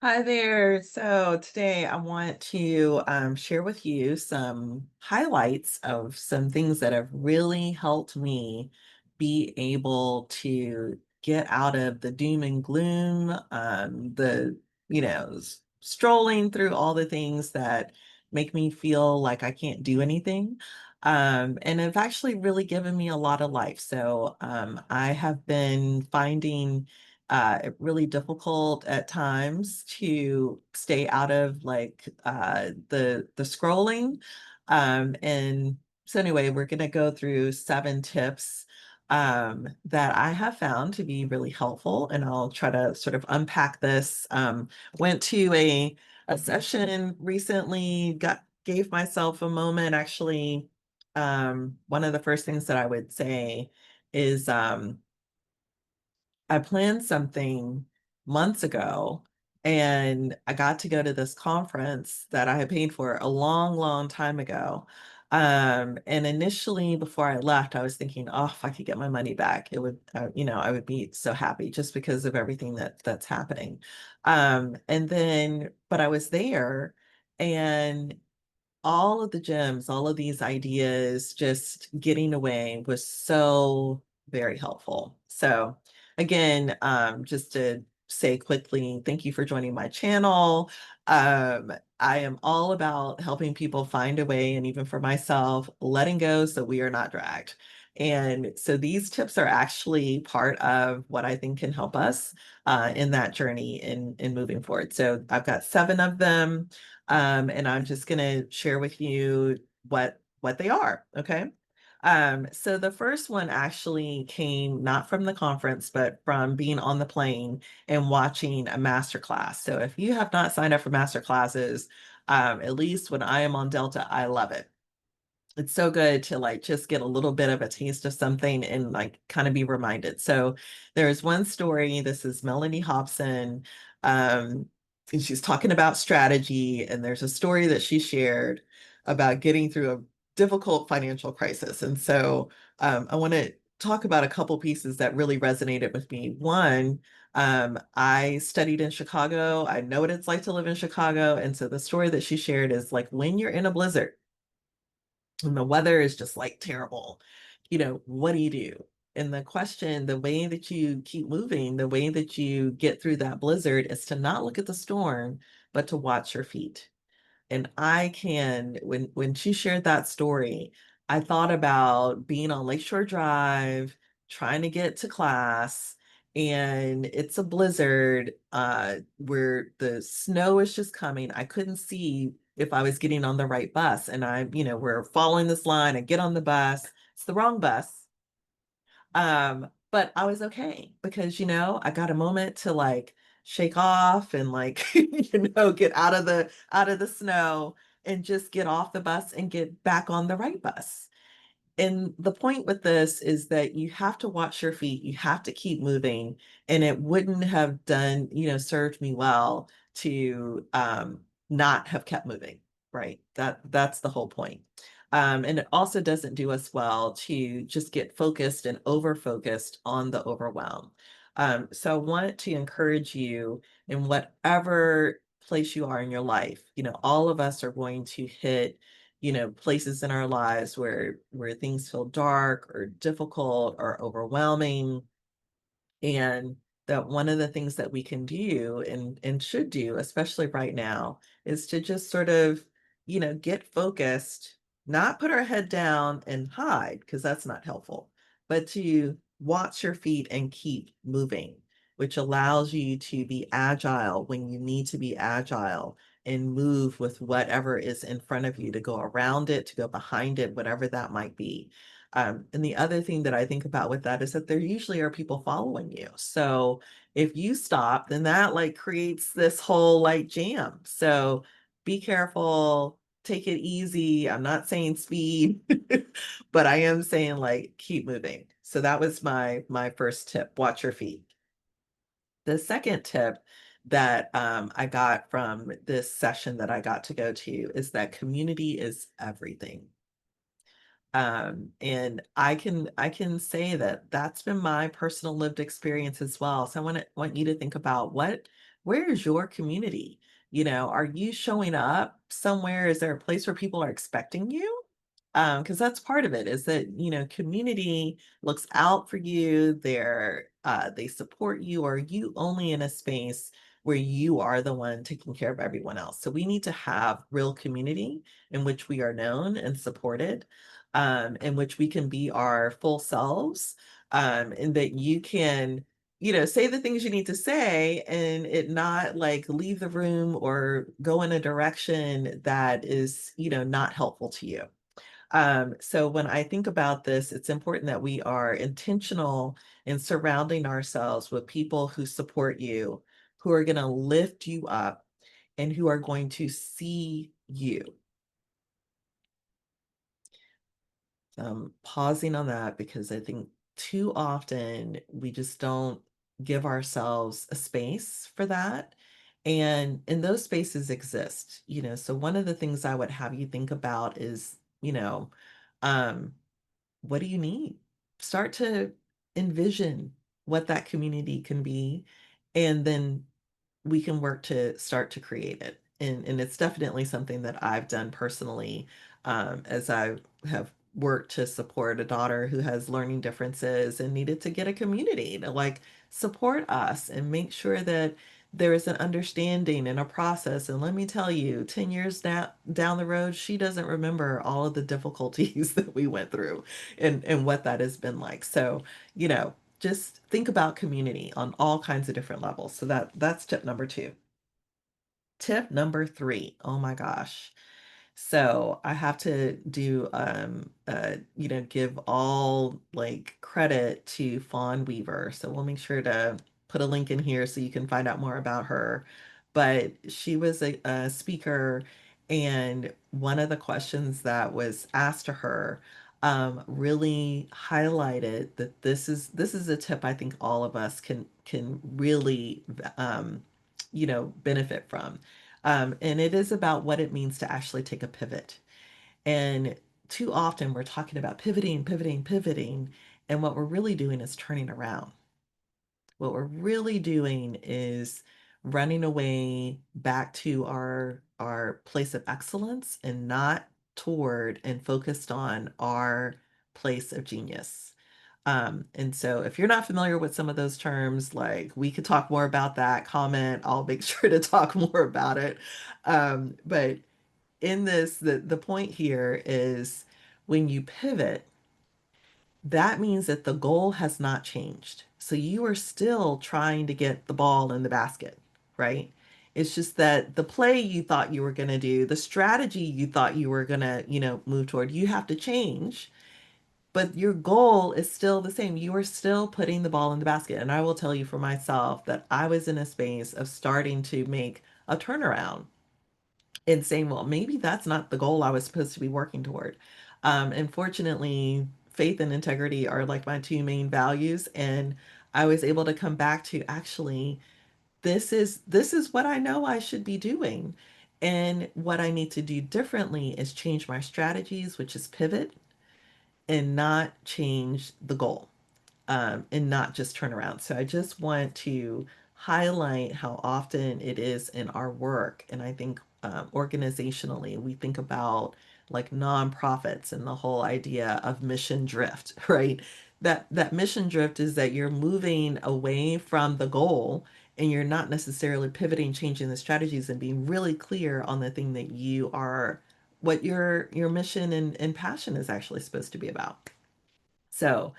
Hi there. So today I want to share with you some highlights of some things that have really helped me be able to get out of the doom and gloom, strolling through all the things that make me feel like I can't do anything. And have actually really given me a lot of life. So I have been finding really difficult at times to stay out of the scrolling. And so anyway, we're going to go through 7 tips that I have found to be really helpful, and I'll try to sort of unpack this. Went to a session recently, got gave myself a moment. Actually, one of the first things that I would say is I planned something months ago, and I got to go to this conference that I had paid for a long, long time ago. And initially, before I left, I was thinking, oh, if I could get my money back, it would, I would be so happy just because of everything that's happening. But I was there, and all of the gems, all of these ideas, just getting away was so very helpful. So again, just to say quickly, thank you for joining my channel. I am all about helping people find a way, and even for myself, letting go so we are not dragged. And so these tips are actually part of what I think can help us in that journey in moving forward. So I've got 7 of them, and I'm just going to share with you what they are. Okay. So the first one actually came not from the conference, but from being on the plane and watching a master class. So if you have not signed up for master classes, at least when I am on Delta, I love it. It's so good to like just get a little bit of a taste of something and like kind of be reminded. So there's one story. This is Melanie Hobson. And she's talking about strategy, and there's a story that she shared about getting through a difficult financial crisis. And so I want to talk about a couple pieces that really resonated with me. One, I studied in Chicago. I know what it's like to live in Chicago. And so the story that she shared is like when you're in a blizzard and the weather is just like terrible, what do you do? And the question, the way that you keep moving, the way that you get through that blizzard is to not look at the storm, but to watch your feet. And I can, when she shared that story, I thought about being on Lakeshore Drive, trying to get to class, and it's a blizzard where the snow is just coming. I couldn't see if I was getting on the right bus. And we're following this line. I get on the bus. It's the wrong bus. But I was okay because, I got a moment to like shake off and like, get out of the snow and just get off the bus and get back on the right bus. And the point with this is that you have to watch your feet, you have to keep moving, and it wouldn't have served me well to not have kept moving, right? That's the whole point. And it also doesn't do us well to just get focused and over focused on the overwhelm. So I want to encourage you in whatever place you are in your life. All of us are going to hit places in our lives where things feel dark or difficult or overwhelming. And that one of the things that we can do and should do, especially right now, is to just sort of, get focused, not put our head down and hide, because that's not helpful, but to watch your feet and keep moving, which allows you to be agile when you need to be agile and move with whatever is in front of you, to go around it, to go behind it, whatever that might be. And the other thing that I think about with that is that there usually are people following you. So if you stop, then that like creates this whole like jam. So be careful, take it easy. I'm not saying speed, but I am saying like keep moving. So that was my first tip, watch your feet. The second tip that I got from this session that I got to go to is that community is everything. And I can say that that's been my personal lived experience as well. So I want you to think about where is your community? You know, are you showing up somewhere? Is there a place where people are expecting you? Because that's part of it is that, you know, community looks out for you. They support you, or you only in a space where you are the one taking care of everyone else. So we need to have real community in which we are known and supported, in which we can be our full selves, and that you can, you know, say the things you need to say and it not like leave the room or go in a direction that is, you know, not helpful to you. So when I think about this, it's important that we are intentional in surrounding ourselves with people who support you, who are going to lift you up, and who are going to see you. Pausing on that because I think too often we just don't give ourselves a space for that. And those spaces exist, you know. So one of the things I would have you think about is, you know, um, what do you need? Start to envision what that community can be, and then we can work to start to create it. And it's definitely something that I've done personally, as I have worked to support a daughter who has learning differences and needed to get a community to like support us and make sure that there is an understanding and a process. And let me tell you, 10 years down the road, she doesn't remember all of the difficulties that we went through and what that has been like. So, you know, just think about community on all kinds of different levels. So that's tip number two. Tip number three. Oh my gosh. So I have to do you know, give all like credit to Fawn Weaver. So we'll make sure to put a link in here so you can find out more about her. But she was a speaker, and one of the questions that was asked to her really highlighted that this is a tip I think all of us can really you know, benefit from. And it is about what it means to actually take a pivot. And too often we're talking about pivoting, pivoting, pivoting. And what we're really doing is turning around. What we're really doing is running away back to our place of excellence and not toward and focused on our place of genius. And so if you're not familiar with some of those terms, like we could talk more about that, comment, I'll make sure to talk more about it. But in this, the point here is when you pivot, that means that the goal has not changed. So you are still trying to get the ball in the basket, right? It's just that the play you thought you were going to do, the strategy you thought you were going to, you know, move toward, you have to change, but your goal is still the same. You are still putting the ball in the basket. And I will tell you for myself that I was in a space of starting to make a turnaround and saying, well, maybe that's not the goal I was supposed to be working toward. And fortunately, faith and integrity are like my two main values. And I was able to come back to actually, this is what I know I should be doing. And what I need to do differently is change my strategies, which is pivot, and not change the goal, and not just turn around. So I just want to highlight how often it is in our work. And I think organizationally, we think about like nonprofits and the whole idea of mission drift, right? That mission drift is that you're moving away from the goal and you're not necessarily pivoting, changing the strategies and being really clear on the thing that you are, what your mission and passion is actually supposed to be about. So,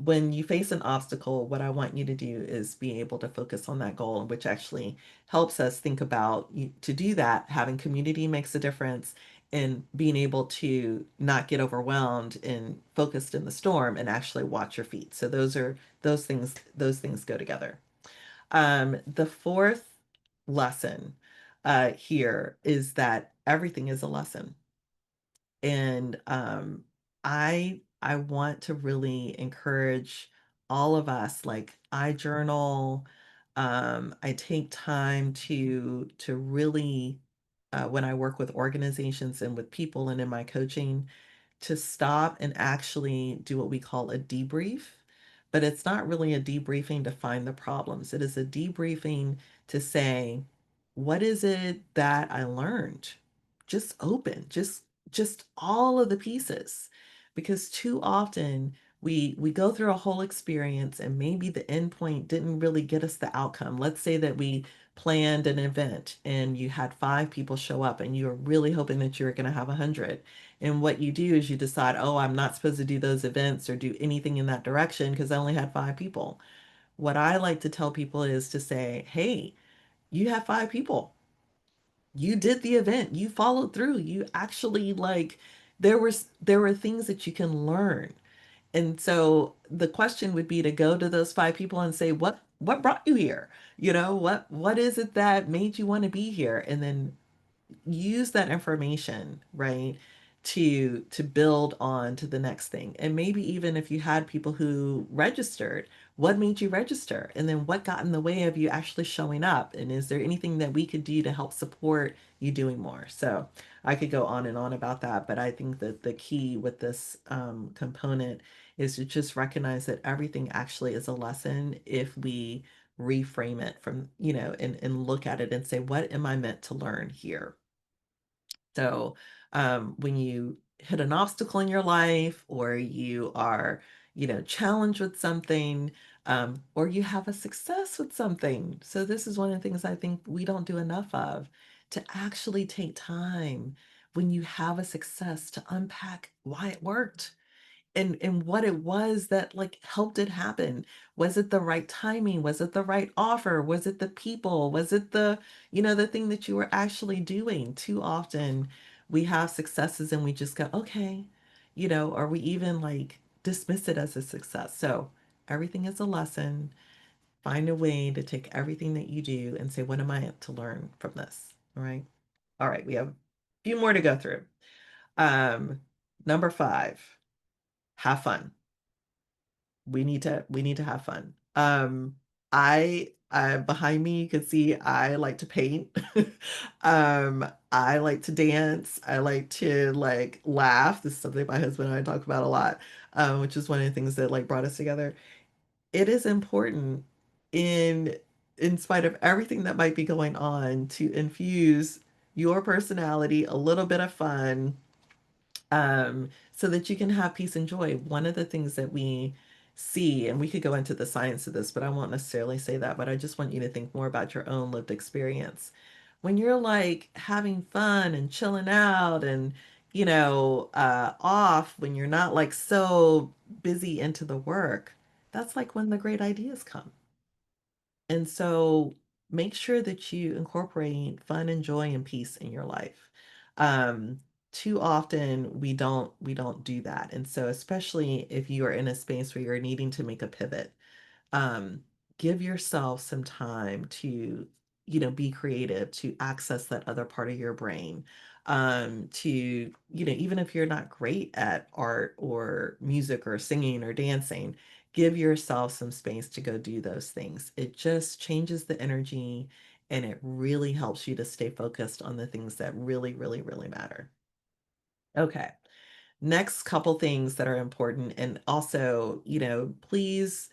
when you face an obstacle, what I want you to do is be able to focus on that goal, which actually helps us think about to do that. Having community makes a difference, and being able to not get overwhelmed and focused in the storm and actually watch your feet. So those things go together. The fourth lesson here is that everything is a lesson. And I want to really encourage all of us, like I journal, I take time to really when I work with organizations and with people and in my coaching, to stop and actually do what we call a debrief but it's not really a debriefing to find the problems. It is a debriefing to say, what is it that I learned? Just open, just all of the pieces. Because too often we go through a whole experience and maybe the end point didn't really get us the outcome. Let's say that we planned an event and you had 5 people show up and you were really hoping that you were going to have 100. And what you do is you decide, oh, I'm not supposed to do those events or do anything in that direction because I only had 5 people. What I like to tell people is to say, hey, you have 5 people. You did the event. You followed through. You actually like there were things that you can learn. And so the question would be to go to those 5 people and say, what brought you here? What is it that made you want to be here? And then use that information, right, to build on to the next thing. And maybe even if you had people who registered, what made you register? And then what got in the way of you actually showing up? And is there anything that we could do to help support you doing more? So I could go on and on about that, but I think that the key with this component is to just recognize that everything actually is a lesson if we reframe it from, and look at it and say, what am I meant to learn here? So, when you hit an obstacle in your life, or you are, challenged with something, or you have a success with something. So, this is one of the things I think we don't do enough of, to actually take time when you have a success to unpack why it worked and what it was that like helped it happen. Was it the right timing? Was it the right offer? Was it the people? Was it the thing that you were actually doing? Too often we have successes and we just go, okay, or we even like dismiss it as a success. So everything is a lesson. Find a way to take everything that you do and say, what am I to learn from this? All right. All right. We have a few more to go through. Um, Number 5, have fun. We need to have fun. I behind me you can see I like to paint. I like to dance. I like to like laugh. This is something my husband and I talk about a lot, which is one of the things that like brought us together. It is important in in spite of everything that might be going on to infuse your personality, a little bit of fun, so that you can have peace and joy. One of the things that we see, and we could go into the science of this, but I won't necessarily say that, but I just want you to think more about your own lived experience. When you're like having fun and chilling out and, off, when you're not like so busy into the work, that's like when the great ideas come. And so make sure that you incorporate fun and joy and peace in your life. Um, Too often we don't do that. And so especially if you are in a space where you're needing to make a pivot, um, give yourself some time to, be creative, to access that other part of your brain. To, even if you're not great at art or music or singing or dancing, give yourself some space to go do those things. It just changes the energy and it really helps you to stay focused on the things that really, really, really matter. Okay. Next couple things that are important. And also, please,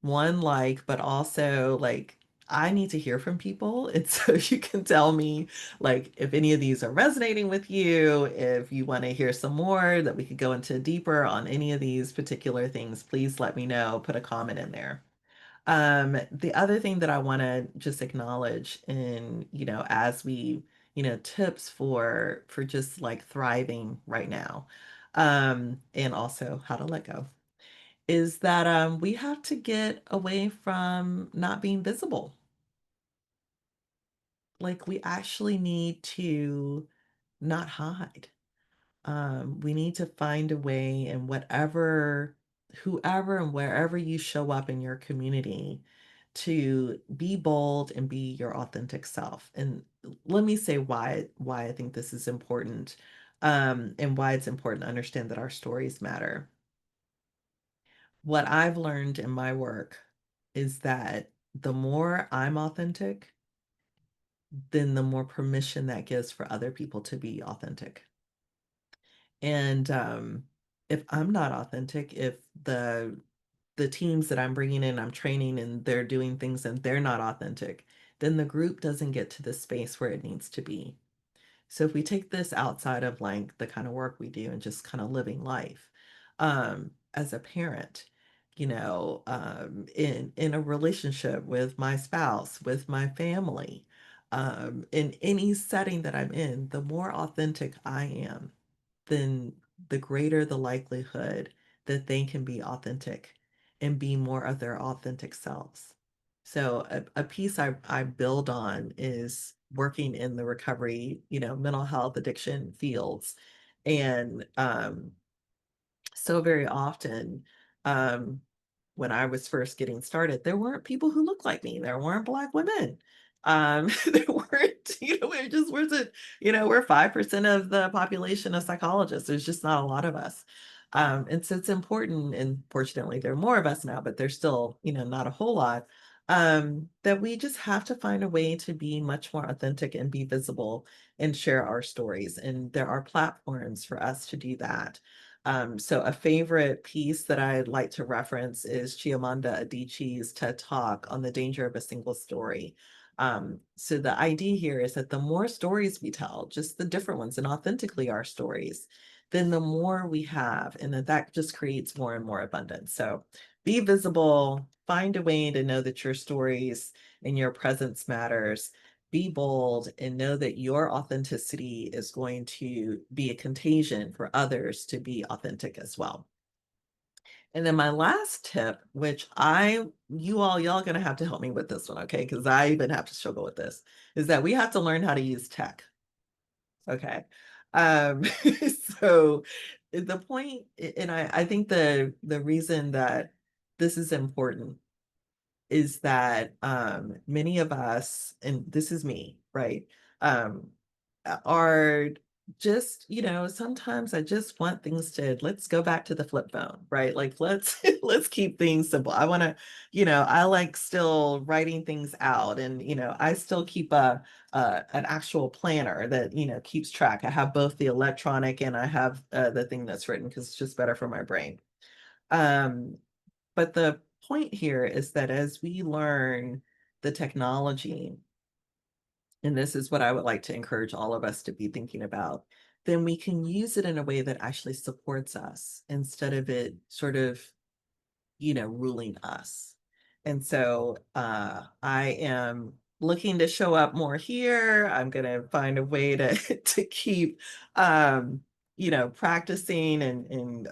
one, but also like I need to hear from people. And so you can tell me like if any of these are resonating with you, if you want to hear some more that we could go into deeper on any of these particular things, please let me know, put a comment in there. The other thing that I want to just acknowledge in, as we, tips for just like thriving right now, and also how to let go, is that we have to get away from not being visible. Like we actually need to not hide. We need to find a way in whoever and wherever you show up in your community to be bold and be your authentic self. And let me say why I think this is important, and why it's important to understand that our stories matter. What I've learned in my work is that the more I'm authentic, then the more permission that gives for other people to be authentic. And if I'm not authentic, if the teams that I'm bringing in, I'm training and they're doing things and they're not authentic, then the group doesn't get to the space where it needs to be. So if we take this outside of like the kind of work we do and just kind of living life, as a parent, in a relationship with my spouse, with my family, in any setting that I'm in, the more authentic I am, then the greater the likelihood that they can be authentic and be more of their authentic selves. So a piece I build on is working in the recovery, mental health addiction fields. And so very often, um, when I was first getting started, there weren't people who looked like me. There weren't Black women. There weren't, it just wasn't, we're 5% of the population of psychologists. There's just not a lot of us. And so it's important, and fortunately there are more of us now, but there's still, not a whole lot, that we just have to find a way to be much more authentic and be visible and share our stories. And there are platforms for us to do that. So a favorite piece that I'd like to reference is Chimamanda Adichie's TED Talk on the danger of a single story. So the idea here is that the more stories we tell, just the different ones and authentically our stories, then the more we have, and that just creates more and more abundance. So be visible, find a way to know that your stories and your presence matters. Be bold and know that your authenticity is going to be a contagion for others to be authentic as well. And then my last tip, which y'all gonna have to help me with this one, okay? Because I even have to struggle with this, is that we have to learn how to use tech. Okay. Um, so the point, and I think the reason that this is important is that many of us, and this is me, right, um, are just, sometimes I just want things to, let's go back to the flip phone, right? Like let's let's keep things simple. I want to, I like still writing things out, and I still keep an actual planner that keeps track. I have both the electronic and I have the thing that's written because it's just better for my brain. Um, but the point here is that as we learn the technology, and this is what I would like to encourage all of us to be thinking about, then we can use it in a way that actually supports us instead of it sort of, ruling us. And so I am looking to show up more here. I'm going to find a way to to keep practicing and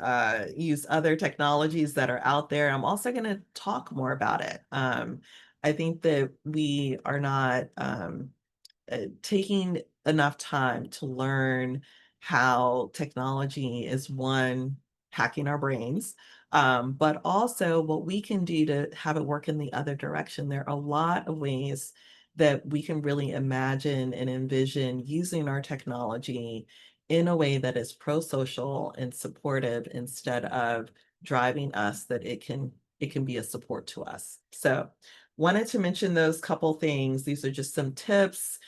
use other technologies that are out there. I'm also going to talk more about it. I think that we are not taking enough time to learn how technology is, one, hacking our brains, but also what we can do to have it work in the other direction. There are a lot of ways that we can really imagine and envision using our technology in a way that is pro-social and supportive instead of driving us, that it can be a support to us. So wanted to mention those couple things. These are just some tips,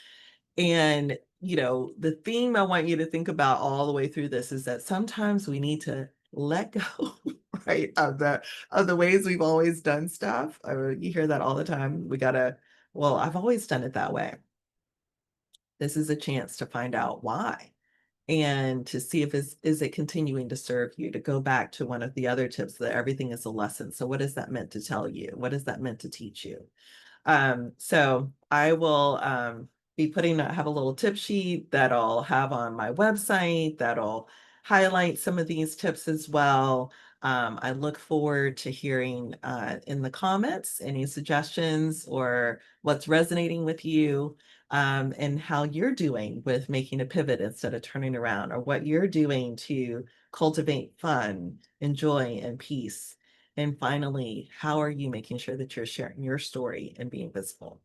and, the theme I want you to think about all the way through this is that sometimes we need to let go, right, of the ways we've always done stuff. You hear that all the time. Well, I've always done it that way. This is a chance to find out why and to see if is it continuing to serve you, to go back to one of the other tips that everything is a lesson. So what is that meant to tell you? What is that meant to teach you? So I will be have a little tip sheet that I'll have on my website that'll highlight some of these tips as well. I look forward to hearing in the comments any suggestions or what's resonating with you, and how you're doing with making a pivot instead of turning around, or what you're doing to cultivate fun and joy and peace. And finally, how are you making sure that you're sharing your story and being visible?